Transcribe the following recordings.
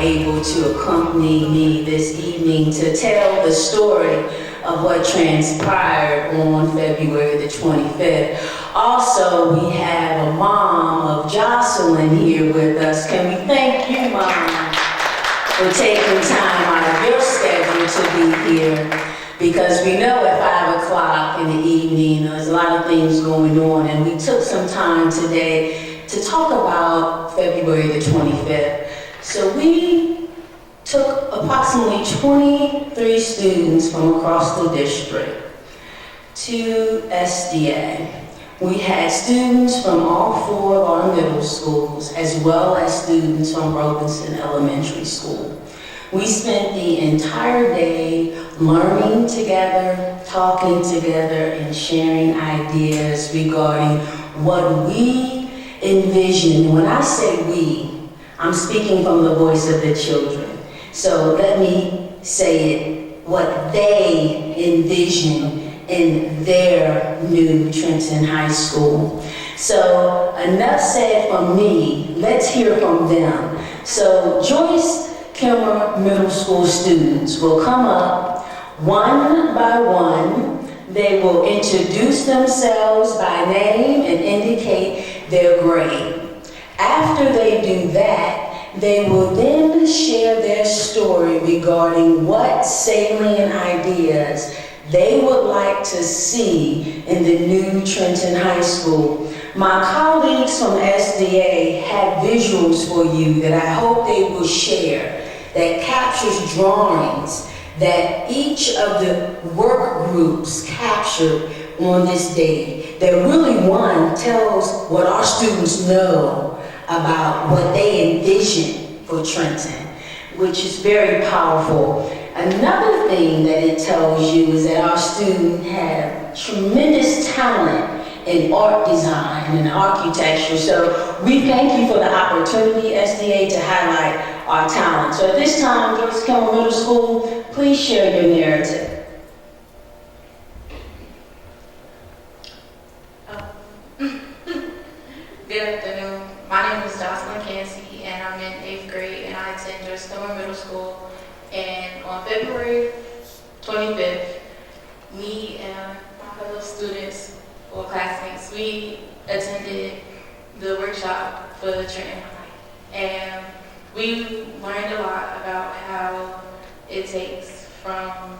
able to accompany me this evening to tell the story of what transpired on February the 25th. Also, we have a mom of Jocelyn here with us. Can we thank you, Mom, for taking time out of your schedule to be here? Because we know at 5 o'clock in the evening, there's a lot of things going on, and we took some time today to talk about February the 25th. So we took approximately 23 students from across the district to SDA. We had students from all 4 of our middle schools, as well as students from Robinson Elementary School. We spent the entire day learning together, talking together, and sharing ideas regarding what we envision. When I say we, I'm speaking from the voice of the children. So let me say it, what they envision in their new Trenton High School. So enough said from me, let's hear from them. So Joyce Kimmer Middle School students will come up one by one. They will introduce themselves by name and indicate their grade. After they do that, they will then share their story regarding what salient ideas they would like to see in the new Trenton High School. My colleagues from SDA have visuals for you that I hope they will share that captures drawings that each of the work groups captured on this day. That really, one, tells what our students know about what they envision for Trenton, which is very powerful. Another thing that it tells you is that our students have tremendous talent in art design and architecture. So we thank you for the opportunity, SDA, to highlight our talent. So at this time, Joyce Kimmer Middle School, please share your narrative. Good afternoon. My name is Jocelyn Cansey, and I'm in 8th grade, and I attend Joyce Kimmer Middle School. And on February 25th, me and my fellow students or classmates, we attended the workshop for the Trenton High. And we learned a lot about how it takes from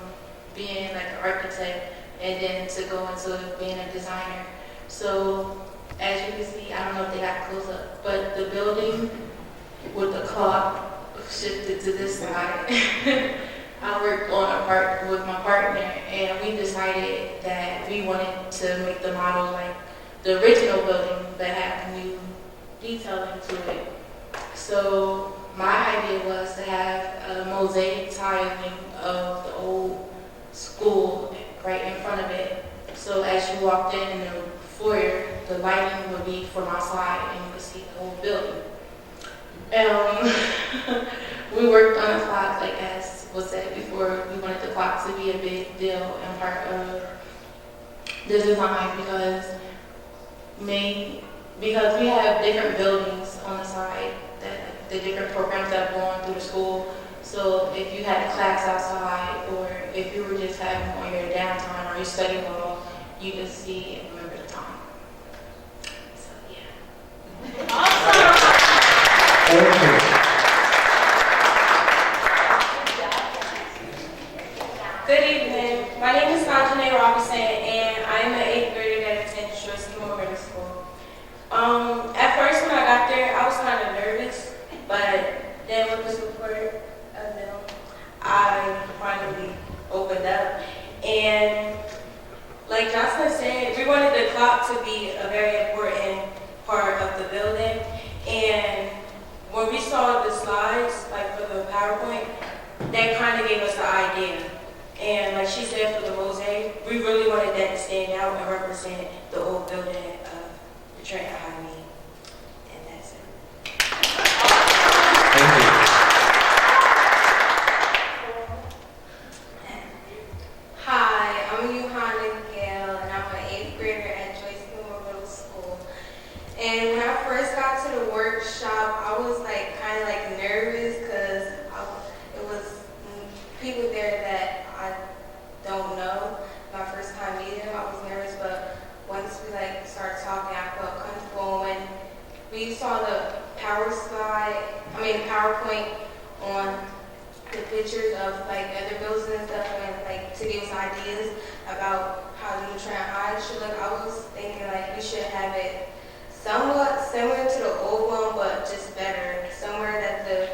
being like an architect and then to go into being a designer. So as you can see, I don't know if they got close up, but the building with the clock shifted to this side. I worked on a part with my partner, and we decided that we wanted to make the model like the original building but have new detailing to it. So my idea was to have a mosaic tiling of the old school right in front of it. So as you walked in the foyer, the lighting would be from outside and you could see the whole building. We worked on the clock, like as was said before, we wanted the clock to be a big deal and part of the design because we have different buildings on the side, that the different programs that go on through the school. So if you had a class outside, or if you were just having on your downtime or your study hall, you could see and remember the time. So yeah. Awesome. Thank you. Good evening. My name is Sanjane Robinson, and I am an 8th grader that attends Joyce Kimmer Middle School. At first, when I got there, I was kind of nervous, but then with the support of them, I finally opened up. And like Jocelyn said, we wanted the clock to be a very important part of the building. And when we saw the slides, like for the PowerPoint, that kind of gave us the idea. And like she said, for the mosaic, we really wanted that to stand out and represent the old building of the Trenton High. And that's it. Thank you. Hi, I'm Yuhana Gale, and I'm an 8th grader at Joyce Kimmer Middle School. And when I first got to the workshop, I was like kind of like nervous because putting PowerPoint on the pictures of like other buildings and stuff, and like to give us ideas about how the new Trent High should look. I was thinking like we should have it somewhat similar to the old one, but just better. Somewhere that the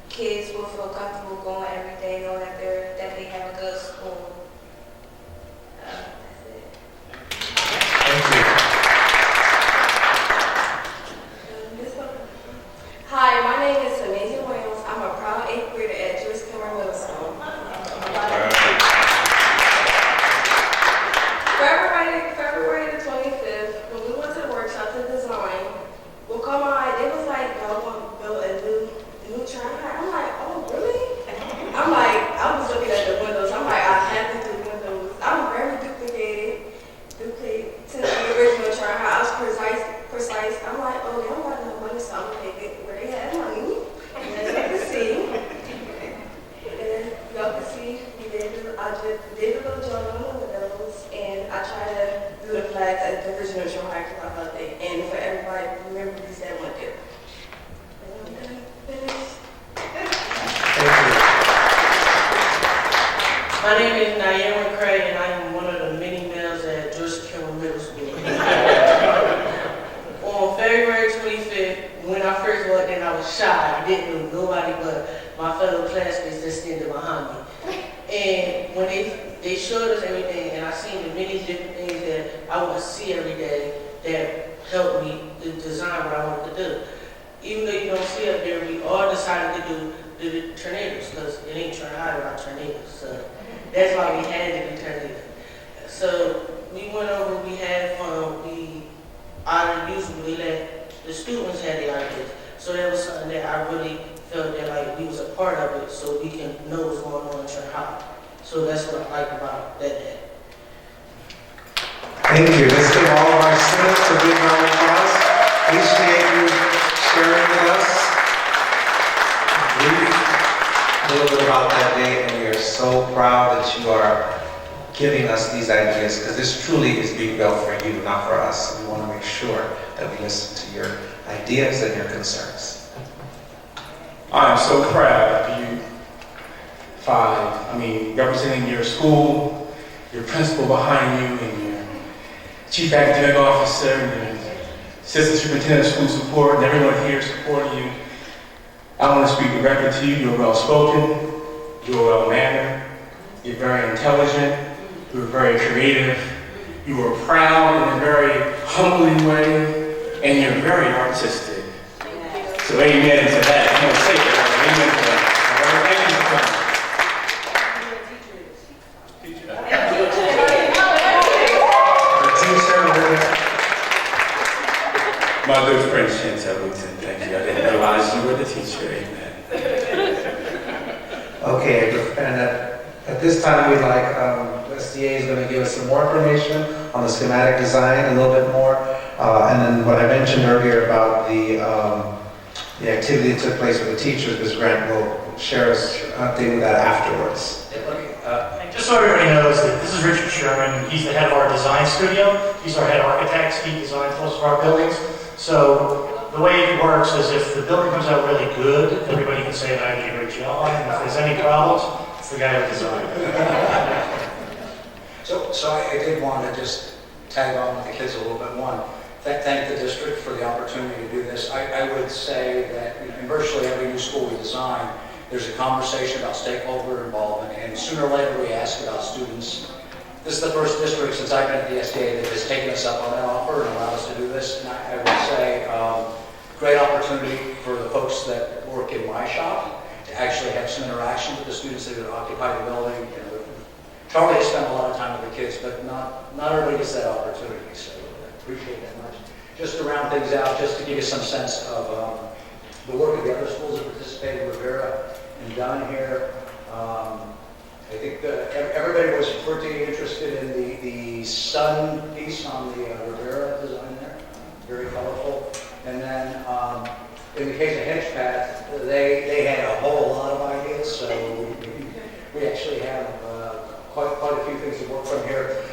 kids will feel comfortable going every day, knowing that they have a good school. That's it. Thank you. Hi, my name is Amazing Williams. I'm a proud 8th grader at Joyce Kimmer Middle School. February the 25th, when we went to the workshop to design, we'll come on, it was like, y'all want to build a new train. I'm like, oh, really? I'm like, I was looking at the windows. I'm like, I have to do windows. I'm very duplicate to the original train. I was precise. I'm like, oh, they don't got no money, so I'm going to get where they had money. And then y'all can see. I just did a little drawing on the windows, and I tried to do the flags at the original drawing because I loved it. And for everybody, remember these that went there. And I'm finished. Thank you. My name is Nayan McCray, and I am one of the many males at Joyce Kimmer Middle School. On February 25th, when I first walked in, I was shy. I didn't know nobody but my fellow classmates that standing behind me. And when they showed us everything, and I seen the many different things that I want to see every day that helped me to design what I wanted to do. Even though you don't see up there, we all decided to do the tornadoes, because it ain't Trent High without tornadoes. So that's why we had to do tornadoes. So we went over, we had fun, usually let the students have the ideas. So that was something that I really felt that like we was a part of it, so we can know what's going on in Trent High. So that's what I like about that day. Thank you. Let's give all of our students a big round of applause. Appreciate you sharing with us a little bit about that day, and we are so proud that you are giving us these ideas, because this truly is being built for you, not for us. We want to make sure that we listen to your ideas and your concerns. I am so proud of you five. I mean, representing your school, your principal behind you, and your chief academic officer, and your assistant superintendent of school support, and everyone here supporting you. I want to speak directly to you. You're well-spoken, you're well-mannered, you're very intelligent, you're very creative, you are proud in a very humbling way, and you're very artistic. So amen to that. I'm going to say it. Amen to that. All right, thank you for coming. My good friend Chantel Wooten, thank you. I didn't realize you were the teacher. Amen. Okay, and at this time we'd like SDA is going to give us some more information on the schematic design, a little bit more, and then what I mentioned earlier about the activity that took place with the teachers. Ms. Grant will share us an update with that afterwards. Just so everybody knows that this is Richard Sherman. He's the head of our design studio. He's our head architect. He designs most of our buildings. So the way it works is if the building comes out really good, everybody can say that I did a great job. And if there's any problems, it's the guy who designed it. So I did want to just tag on with the kids a little bit. One, thank the district for the opportunity to do this. I would say that in virtually every new school we design, there's a conversation about stakeholder involvement, and sooner or later we ask about students. This is the first district since I've been at the SDA that has taken us up on that offer and allowed us to do this. And I would say great opportunity for the folks that work in my shop to actually have some interaction with the students that would occupy the building. You know, Charlie has spent a lot of time with the kids, but not everybody gets that opportunity. So I appreciate that much. Just to round things out, just to give you some sense of the work of the other schools that participated, Rivera and Dunn here. I think everybody was pretty interested in the sun piece on the Rivera design there, very colorful. And then in the case of Hedgepath, they had a whole lot of ideas, so we actually have quite a few things to work from here.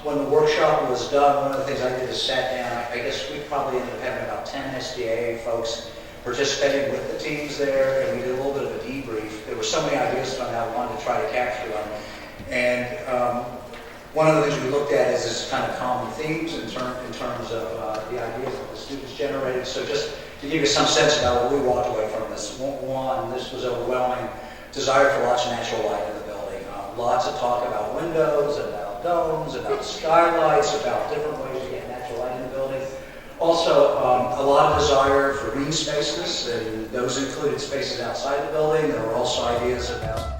When the workshop was done, one of the things I did is sat down. I guess we probably ended up having about 10 SDA folks participating with the teams there, and we did a little bit of a debrief. There were so many ideas coming out, I wanted to try to capture them. And one of the things we looked at is this kind of common themes in terms of the ideas that the students generated. So just to give you some sense about what we walked away from this, one, this was overwhelming desire for lots of natural light in the building. Lots of talk about windows, about domes, about skylights, about different ways to get natural light in the building. Also, a lot of desire for green spaces, and those included spaces outside the building. There were also ideas about